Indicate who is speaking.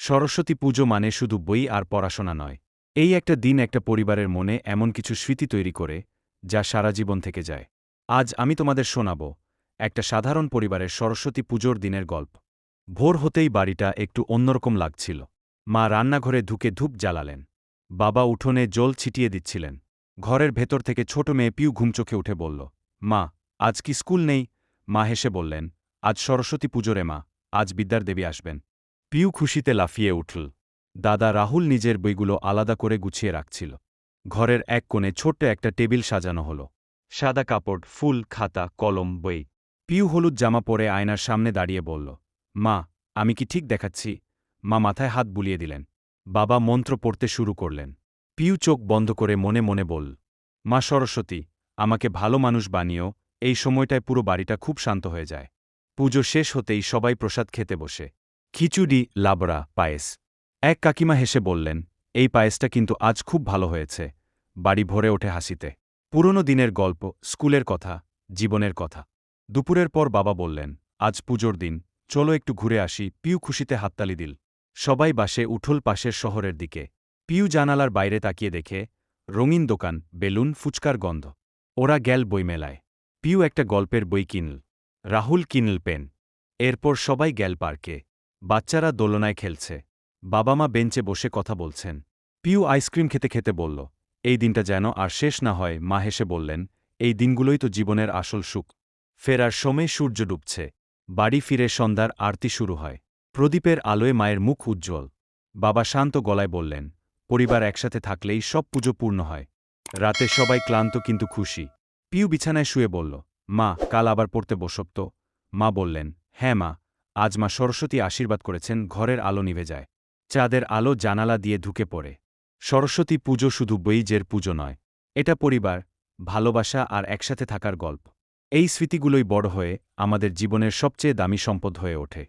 Speaker 1: সরস্বতী পুজো মানে শুধু বই আর পড়াশোনা নয়। এই একটা দিন একটা পরিবারের মনে এমন কিছু স্মৃতি তৈরি করে যা সারা জীবন থেকে যায়। আজ আমি তোমাদের শোনাব একটা সাধারণ পরিবারের সরস্বতী পুজোর দিনের গল্প। ভোর হতেই বাড়িটা একটু অন্যরকম লাগছিল। মা রান্নাঘরে ঢুকে ধূপ জ্বালালেন। বাবা উঠোনে জল ছিটিয়ে দিচ্ছিলেন। ঘরের ভেতর থেকে ছোট মেয়ে পিউ ঘুমচোখে উঠে বলল, মা, আজ কি স্কুল নেই? মা হেসে বললেন, আজ সরস্বতী পুজো রে মা, আজ বিদ্যার দেবী আসবেন। পিউ খুশিতে লাফিয়ে উঠল। দাদা রাহুল নিজের বইগুলো আলাদা করে গুছিয়ে রাখছিল। ঘরের এক কোণে ছোট্ট একটা টেবিল সাজানো হলো। সাদা কাপড়, ফুল, খাতা, কলম, বই। পিউ হলুদ জামা পরে আয়নার সামনে দাঁড়িয়ে বলল, মা, আমি কি ঠিক দেখাচ্ছি? মা মাথায় হাত বুলিয়ে দিলেন। বাবা মন্ত্র পড়তে শুরু করলেন। পিউ চোখ বন্ধ করে মনে মনে বলল, মা সরস্বতী, আমাকে ভালো মানুষ বানিও। এই সময়টায় পুরো বাড়িটা খুব শান্ত হয়ে যায়। পুজো শেষ হতেই সবাই প্রসাদ খেতে বসে। খিচুড়ি, লাবড়া, পায়েস। এক কাকিমা হেসে বললেন, এই পায়েসটা কিন্তু আজ খুব ভালো হয়েছে। বাড়ি ভরে ওঠে হাসিতে। পুরনো দিনের গল্প, স্কুলের কথা, জীবনের কথা। দুপুরের পর বাবা বললেন, আজ পুজোর দিন, চলো একটু ঘুরে আসি। পিউ খুশিতে হাততালি দিল। সবাই বাসে উঠল পাশের শহরের দিকে। পিউ জানালার বাইরে তাকিয়ে দেখে রঙিন দোকান, বেলুন, ফুচকার গন্ধ। ওরা গেল বইমেলায়। পিউ একটা গল্পের বই কিনল। রাহুল কিনল পেন। এরপর সবাই গেল পার্কে। বাচ্চারা দোলনায় খেলছে। বাবা মা বেঞ্চে বসে কথা বলছেন। পিউ আইসক্রিম খেতে খেতে বলল, এই দিনটা যেন আর শেষ না হয়। মা হেসে বললেন, এই দিনগুলোই তো জীবনের আসল সুখ। ফেরার সময় সূর্য ডুবছে। বাড়ি ফিরে সন্ধ্যার আরতি শুরু হয়। প্রদীপের আলোয় মায়ের মুখ উজ্জ্বল। বাবা শান্ত গলায় বললেন, পরিবার একসাথে থাকলেই সব পুজো পূর্ণ হয়। রাতে সবাই ক্লান্ত কিন্তু খুশি। পিউ বিছানায় শুয়ে বলল, মা, কাল আবার পড়তে বসব তো? মা বললেন, হ্যাঁ মা, আজ মা সরস্বতী আশীর্বাদ করেছেন। ঘরের আলো নিভে যায়। চাঁদের আলো জানালা দিয়ে ঢুকে পড়ে। সরস্বতী পুজো শুধু বইজের পুজো নয়। এটা পরিবার, ভালোবাসা আর একসাথে থাকার গল্প। এই স্মৃতিগুলোই বড় হয়ে আমাদের জীবনের সবচেয়ে দামি সম্পদ হয়ে ওঠে।